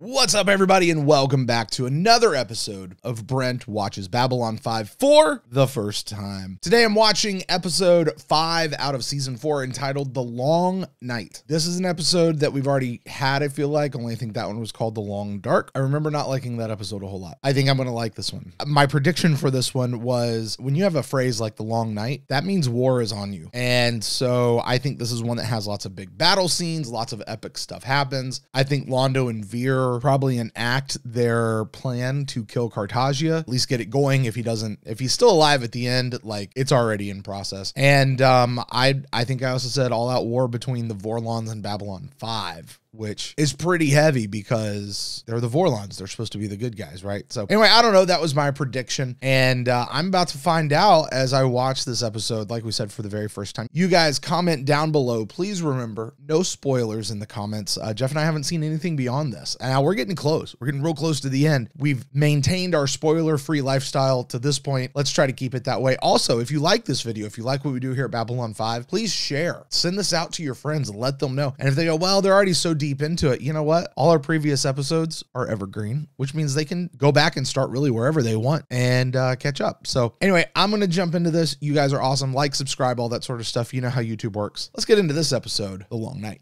What's up, everybody, and welcome back to another episode of Brent Watches Babylon 5 for the first time. Today I'm watching episode 5 out of season 4 entitled The Long Night. This is an episode that we've already had, I feel like, only I think that one was called The Long Dark. I remember not liking that episode a whole lot. I think I'm going to like this one. My prediction for this one was when you have a phrase like The Long Night, that means war is on you. And so I think this is one that has lots of big battle scenes, lots of epic stuff happens. I think Londo and Veer probably enact their plan to kill Cartagia, at least get it going. If he's still alive at the end, like, it's already in process. And I think I also said all out war between the Vorlons and Babylon 5, which is pretty heavy because they're the Vorlons. They're supposed to be the good guys, right? So anyway, I don't know. That was my prediction. And I'm about to find out as I watch this episode, like we said, for the very first time. You guys comment down below. Please remember, no spoilers in the comments. Jeff and I haven't seen anything beyond this. And now we're getting close. We're getting real close to the end. We've maintained our spoiler-free lifestyle to this point. Let's try to keep it that way. Also, if you like this video, if you like what we do here at Babylon 5, please share. Send this out to your friends and let them know. And if they go, well, they're already so deep into it, you know what? All our previous episodes are evergreen, which means they can go back and start really wherever they want and catch up. So anyway, I'm going to jump into this. You guys are awesome. Like, subscribe, all that sort of stuff. You know how YouTube works. Let's get into this episode, The Long Night.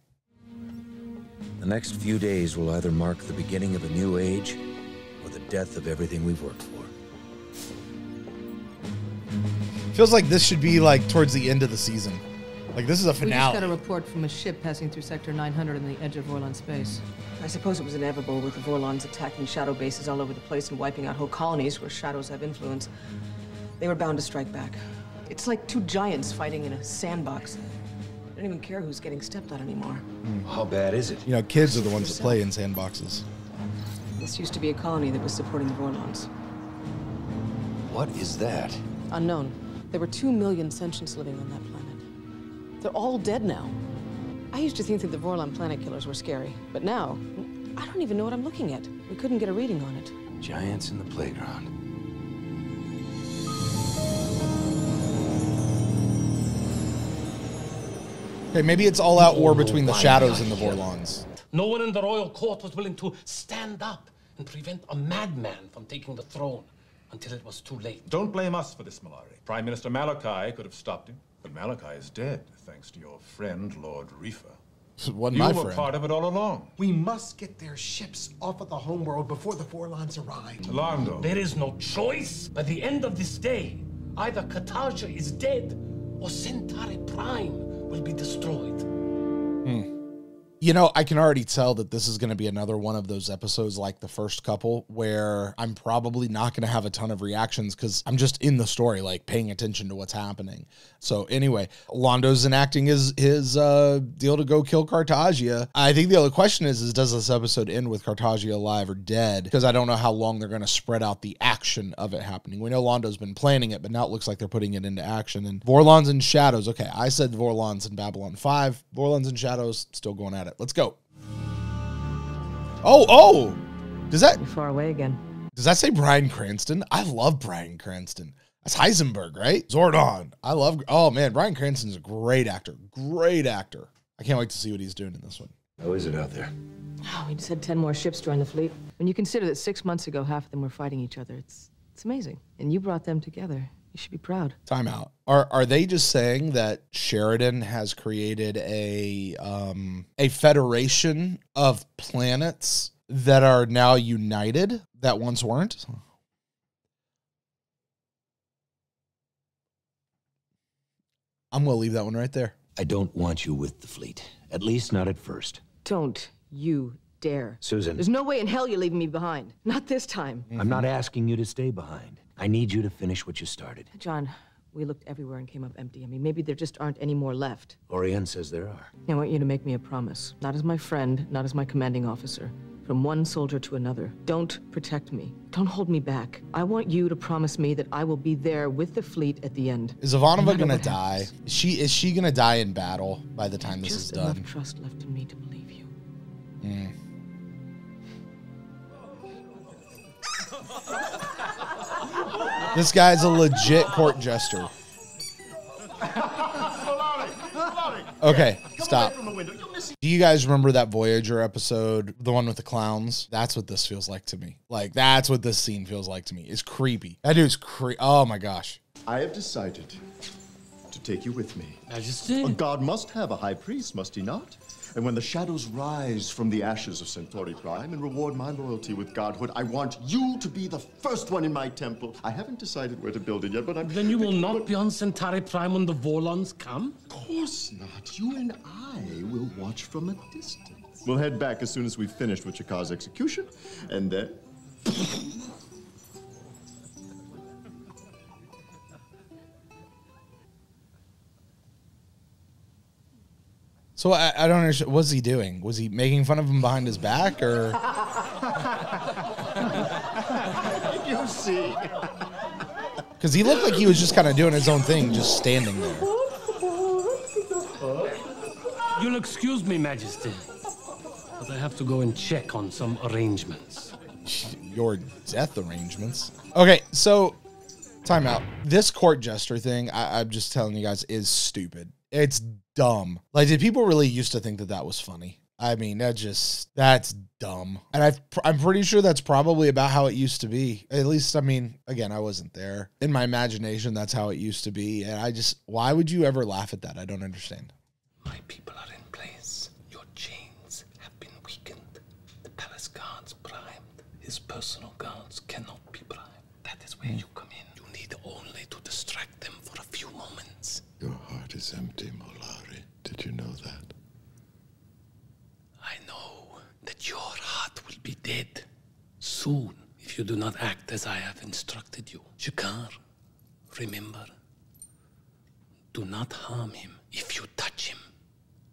The next few days will either mark the beginning of a new age or the death of everything we've worked for. Feels like this should be like towards the end of the season. Like, this is a finale. We just got a report from a ship passing through Sector 900 in the edge of Vorlon space. I suppose it was inevitable with the Vorlons attacking shadow bases all over the place and wiping out whole colonies where shadows have influence. They were bound to strike back. It's like two giants fighting in a sandbox. I don't even care who's getting stepped on anymore. How bad is it? You know, kids are the ones that play in sandboxes. This used to be a colony that was supporting the Vorlons. What is that? Unknown. There were 2 million sentients living on that planet. They're all dead now. I used to think that the Vorlon planet killers were scary, but now, I don't even know what I'm looking at. We couldn't get a reading on it. Giants in the playground. Okay, maybe it's all out war between the shadows and the Vorlons. No one in the royal court was willing to stand up and prevent a madman from taking the throne until it was too late. Don't blame us for this, Malari. Prime Minister Malachi could have stopped him, but Malachi is dead, thanks to your friend, Lord Reefer. Wasn't You my were friend. part of it all along. We must get their ships off of the homeworld before the Vorlons arrive. Londo. There is no choice. By the end of this day, either Cartagia is dead or Centauri Prime will be destroyed. You know, I can already tell that this is going to be another one of those episodes like the first couple where I'm probably not going to have a ton of reactions because I'm just in the story, like paying attention to what's happening. So anyway, Londo's enacting his deal to go kill Cartagia. I think the other question is does this episode end with Cartagia alive or dead? Because I don't know how long they're going to spread out the action of it happening. We know Londo's been planning it, but now it looks like they're putting it into action. And Vorlons and Shadows. Okay, I said Vorlons in Babylon 5. Vorlons and Shadows still going at it. Let's go. Oh, does that You're far away again. say Bryan Cranston? I love Bryan Cranston. That's Heisenberg, right? Zordon. Oh man, Bryan Cranston's a great actor. Great actor. I can't wait to see what he's doing in this one. How is it out there? Oh, we just had 10 more ships join the fleet. When you consider that 6 months ago, half of them were fighting each other, it's amazing. And you brought them together. You should be proud. Time out. Are they just saying that Sheridan has created a federation of planets that are now united that once weren't? I'm going to leave that one right there. I don't want you with the fleet. At least not at first. Don't you dare. Susan. There's no way in hell you're leaving me behind. Not this time. I'm not asking you to stay behind. I need you to finish what you started. John, we looked everywhere and came up empty. I mean, maybe there just aren't any more left. Orion says there are. I want you to make me a promise. Not as my friend, not as my commanding officer. From one soldier to another. Don't protect me. Don't hold me back. I want you to promise me that I will be there with the fleet at the end. Is Ivanova going to die? Is she going to die in battle by the time this is done? Just enough trust left in me to believe you. This guy's a legit court jester. Okay, stop. Do you guys remember that Voyager episode, the one with the clowns? That's what this feels like to me. Like, that's what this scene feels like to me. It's creepy. That dude's oh my gosh. I have decided to take you with me. Majesty? A god must have a high priest, must he not? And when the shadows rise from the ashes of Centauri Prime and reward my loyalty with godhood, I want you to be the first one in my temple. I haven't decided where to build it yet, but Then you will not be on Centauri Prime when the Vorlons come? Of course not. You and I will watch from a distance. We'll head back as soon as we've finished with Chakar's execution, and then... So I don't understand. What's he doing? Was he making fun of him behind his back, or? You see. Because he looked like he was just kind of doing his own thing, just standing there. You'll excuse me, Majesty, but I have to go and check on some arrangements. Your death arrangements. Okay, so time out. This court jester thing, I'm just telling you guys, is stupid. It's dumb. Like, did people really used to think that that was funny? I mean, that's dumb. And I'm pretty sure that's probably about how it used to be. At least, I mean, again, I wasn't there. In my imagination, that's how it used to be. And why would you ever laugh at that? I don't understand. My people are in place. Your chains have been weakened. The palace guards primed. His personal guards cannot be primed. That is where you come in. You need only to distract them for a few moments. Your heart is empty, Molari. Did you know that? I know that your heart will be dead soon if you do not act as I have instructed you. Shakar, remember, do not harm him. If you touch him,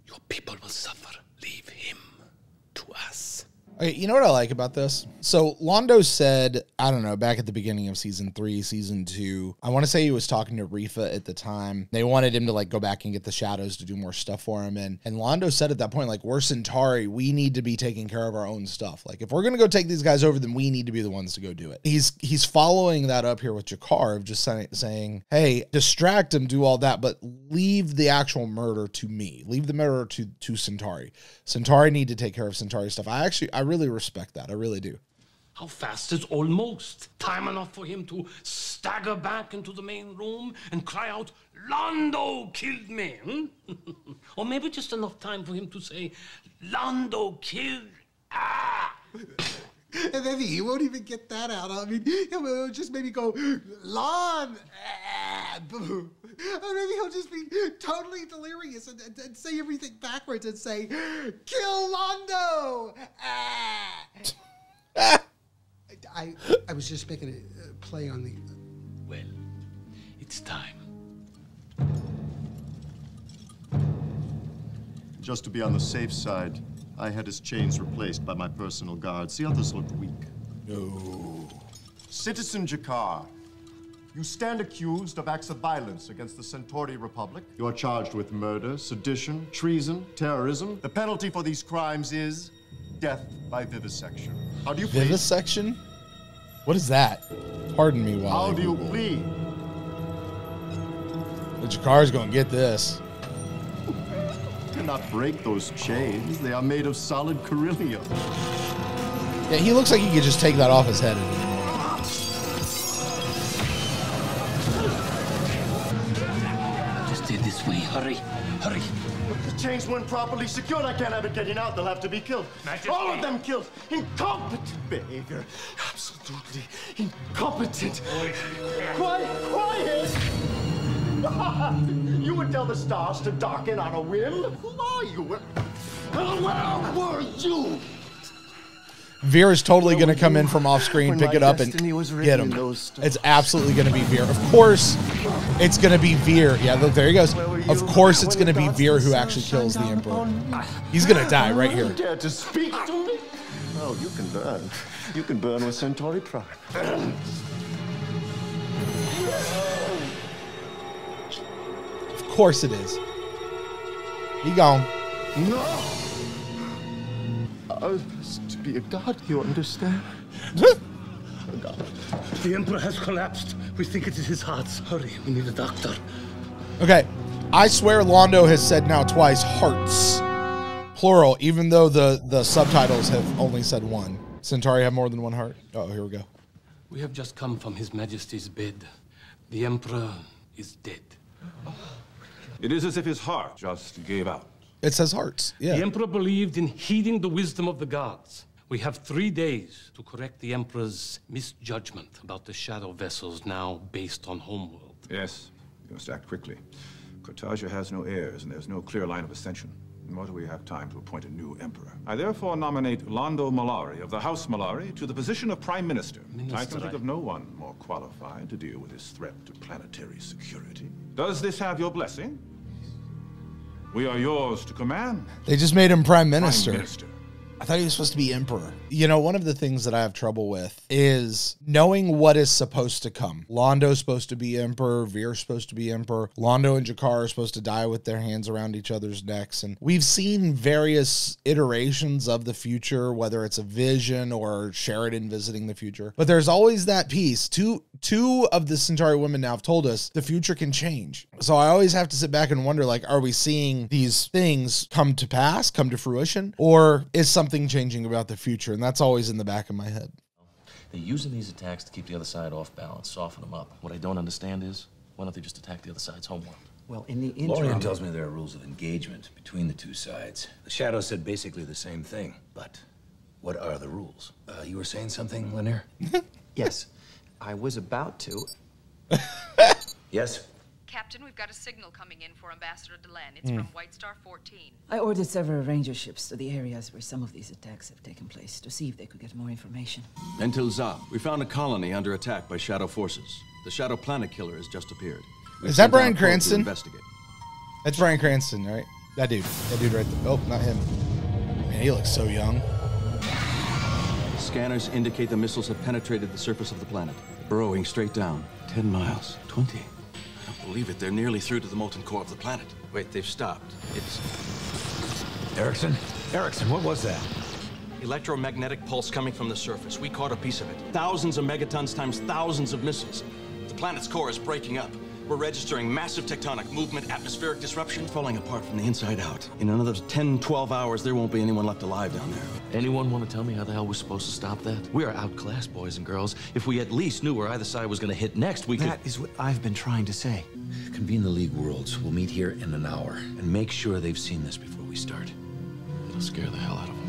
your people will suffer. Leave him to us. Okay, you know what I like about this? So Londo said, I don't know, back at the beginning of season 3, season 2, I want to say he was talking to Rifa at the time. They wanted him to like go back and get the shadows to do more stuff for him. And Londo said at that point, like, we're Centauri, we need to be taking care of our own stuff. Like, if we're going to go take these guys over, then we need to be the ones to go do it. He's following that up here with Jakar of just saying, hey, distract him, do all that, but leave the actual murder to me. Leave the murder to Centauri. Centauri need to take care of Centauri stuff. I really respect that. I really do. How fast is almost? Time enough for him to stagger back into the main room and cry out, Londo killed me. Or maybe just enough time for him to say, Londo killed. Ah! And then he won't even get that out. I mean, he'll just maybe go, Lon, boom. Or maybe he'll just be totally delirious and say everything backwards and say, kill Londo. I was just making a play on the... Well, it's time. Just to be on the safe side, I had his chains replaced by my personal guards. The others looked weak. No. Citizen Jakar, you stand accused of acts of violence against the Centauri Republic. You are charged with murder, sedition, treason, terrorism. The penalty for these crimes is death by vivisection. How do you plead? Vivisection? What is that? Pardon me while How do you plead? The Jakar's gonna get this. Cannot break those chains. They are made of solid beryllium. Yeah, he looks like he could just take that off his head at any moment. Just stay this way. Hurry, hurry. The chains weren't properly secured. I can't have it getting out. They'll have to be killed. Majesty. All of them killed. Incompetent behavior. Absolutely incompetent. Quiet! You would tell the stars to darken on a whim? Who are you? Where were you? Veer is totally going to come in from off screen, pick it up, and get him. It's absolutely going to be Veer. Of course, it's going to be Veer. Yeah, look, there he goes. Of course, it's going to be Veer who actually kills the Emperor. He's going to die right here. Dare to speak to me? Oh, you can burn. You can burn with Centauri Prime. Of course it is. He gone. No! To be a god, you understand? A god. The Emperor has collapsed. We think it is his heart. Hurry, we need a doctor. Okay, I swear Londo has said now twice, hearts. plural, even though the subtitles have only said one. Centauri have more than one heart. Oh, here we go. We have just come from His Majesty's bed. The Emperor is dead. It is as if his heart just gave out. It says hearts. Yeah. The Emperor believed in heeding the wisdom of the gods. We have 3 days to correct the Emperor's misjudgment about the shadow vessels now based on Homeworld. Yes, you must act quickly. Cartagia has no heirs, and there's no clear line of ascension. Nor do we have time to appoint a new emperor. I therefore nominate Londo Malari of the House Malari to the position of Prime Minister. I can think of no one more qualified to deal with this threat to planetary security. Does this have your blessing? We are yours to command. They just made him Prime Minister. Prime Minister. I thought he was supposed to be emperor. You know, one of the things that I have trouble with is knowing what is supposed to come. Londo's supposed to be emperor. Veer's supposed to be emperor. Londo and Jakar are supposed to die with their hands around each other's necks. And we've seen various iterations of the future, whether it's a vision or Sheridan visiting the future. But there's always that piece. Two of the Centauri women now have told us the future can change. So I always have to sit back and wonder, like, are we seeing these things come to pass, come to fruition? Or is something changing about the future? And that's always in the back of my head. They're using these attacks to keep the other side off balance, soften them up. What I don't understand is, why don't they just attack the other side's homeworld? Well, in the interim... Lorian tells me there are rules of engagement between the two sides. The Shadow said basically the same thing. But what are the rules? You were saying something, Lanier? Yes, I was about to. Yes? Captain, we've got a signal coming in for Ambassador Delenn. It's from White Star 14. I ordered several ranger ships to the areas where some of these attacks have taken place to see if they could get more information. Until Za, we found a colony under attack by Shadow forces. The Shadow Planet Killer has just appeared. Is that Bryan Cranston? Cranston? Investigate. That's Bryan Cranston, right? That dude right there. Oh, not him. Man, he looks so young. Scanners indicate the missiles have penetrated the surface of the planet, burrowing straight down. 10 miles. 20. I don't believe it. They're nearly through to the molten core of the planet. Wait, they've stopped. It's... Erickson? Erickson, what was that? Electromagnetic pulse coming from the surface. We caught a piece of it. Thousands of megatons times thousands of missiles. The planet's core is breaking up. We're registering massive tectonic movement, atmospheric disruption, falling apart from the inside out. In another 10, 12 hours, there won't be anyone left alive down there. Anyone want to tell me how the hell we're supposed to stop that? We are outclassed, boys and girls. If we at least knew where either side was going to hit next, we could... That is what I've been trying to say. Convene the League Worlds. We'll meet here in an hour. And make sure they've seen this before we start. It'll scare the hell out of them.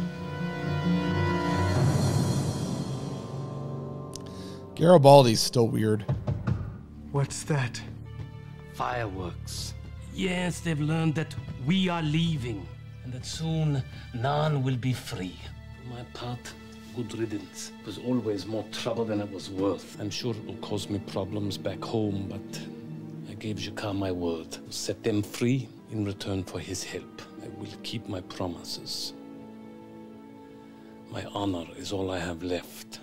Garibaldi's still weird. What's that? Fireworks. Yes, they've learned that we are leaving, and that soon none will be free. For my part, good riddance. It was always more trouble than it was worth. I'm sure it will cause me problems back home, but I gave Jakar my word. To set them free in return for his help. I will keep my promises. My honor is all I have left.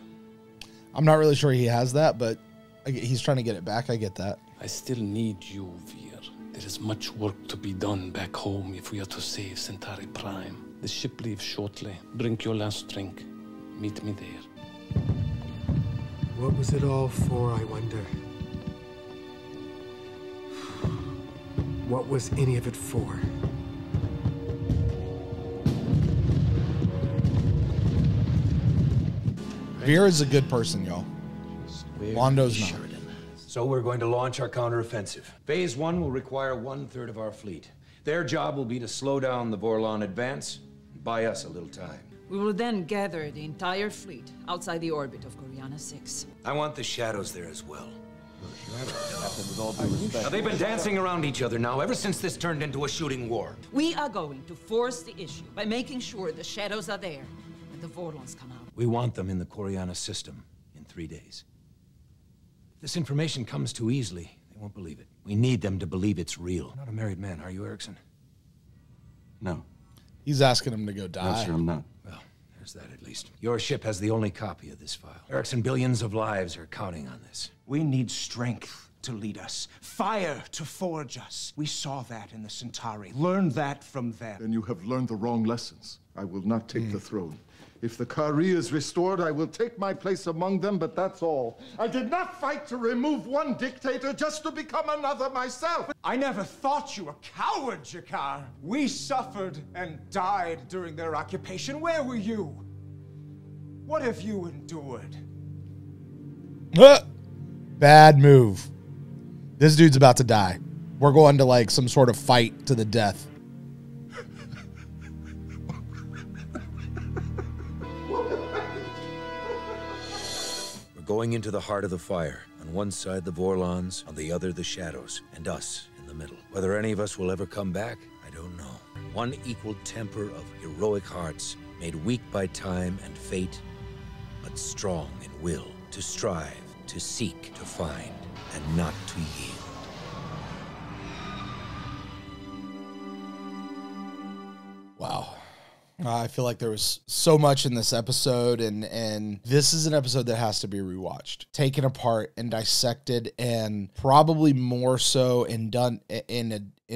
I'm not really sure he has that, but he's trying to get it back. I get that. I still need you, Veer. There is much work to be done back home if we are to save Centauri Prime. The ship leaves shortly. Drink your last drink. Meet me there. What was it all for, I wonder? What was any of it for? Veer is a good person, y'all. Londo's not. So we're going to launch our counteroffensive. Phase 1 will require 1/3 of our fleet. Their job will be to slow down the Vorlon advance and buy us a little time. We will then gather the entire fleet outside the orbit of Coriana 6. I want the Shadows there as well. Now, they've been dancing around each other now ever since this turned into a shooting war. We are going to force the issue by making sure the Shadows are there and the Vorlons come out. We want them in the Coriana system in 3 days. If this information comes too easily, they won't believe it. We need them to believe it's real. You're not a married man, are you, Erickson? No. He's asking him to go die. No, sir, I'm not. Well, there's that at least. Your ship has the only copy of this file. Erickson, billions of lives are counting on this. We need strength to lead us, fire to forge us. We saw that in the Centauri. Learn that from them. Then you have learned the wrong lessons. I will not take the throne. If the Kari is restored, I will take my place among them, but that's all. I did not fight to remove one dictator just to become another myself. I never thought you a coward, Jakar. We suffered and died during their occupation. Where were you? What have you endured? Bad move. This dude's about to die. We're going to like some sort of fight to the death. Going into the heart of the fire. On one side, the Vorlons, on the other, the Shadows, and us in the middle. Whether any of us will ever come back, I don't know. One equal temper of heroic hearts, made weak by time and fate, but strong in will, to strive, to seek, to find, and not to yield. Wow. I feel like there was so much in this episode, and this is an episode that has to be rewatched, taken apart and dissected, and probably more so and done in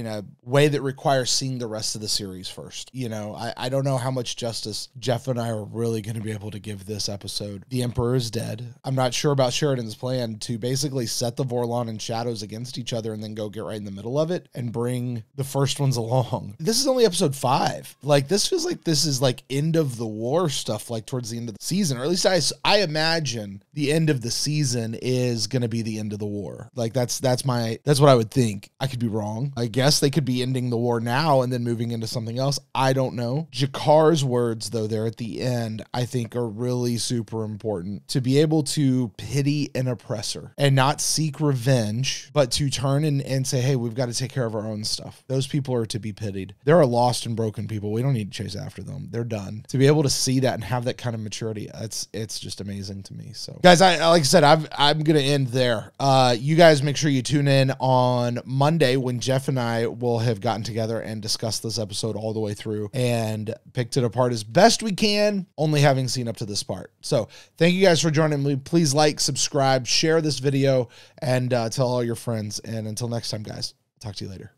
a way that requires seeing the rest of the series first. You know, I don't know how much justice Jeff and I are really going to be able to give this episode. The Emperor is dead. I'm not sure about Sheridan's plan to basically set the Vorlon and Shadows against each other and then go get right in the middle of it and bring the first ones along. This is only episode 5. Like, this feels like this is like end of the war stuff, like towards the end of the season, or at least I imagine the end of the season is going to be the end of the war. Like that's what I would think. I could be wrong. I guess they could be ending the war now and then moving into something else. I don't know. Jakar's words, though, there at the end, I think are really super important. To be able to pity an oppressor and not seek revenge, but to turn and say, hey, we've got to take care of our own stuff. Those people are to be pitied. There are lost and broken people. We don't need to chase after them. They're done. To be able to see that and have that kind of maturity, it's just amazing to me. So, guys, like I said, I'm going to end there. You guys make sure you tune in on Monday when Jeff and I will have gotten together and discussed this episode all the way through and picked it apart as best we can, only having seen up to this part. So thank you guys for joining me. Please like, subscribe, share this video, and tell all your friends. And until next time, guys, talk to you later.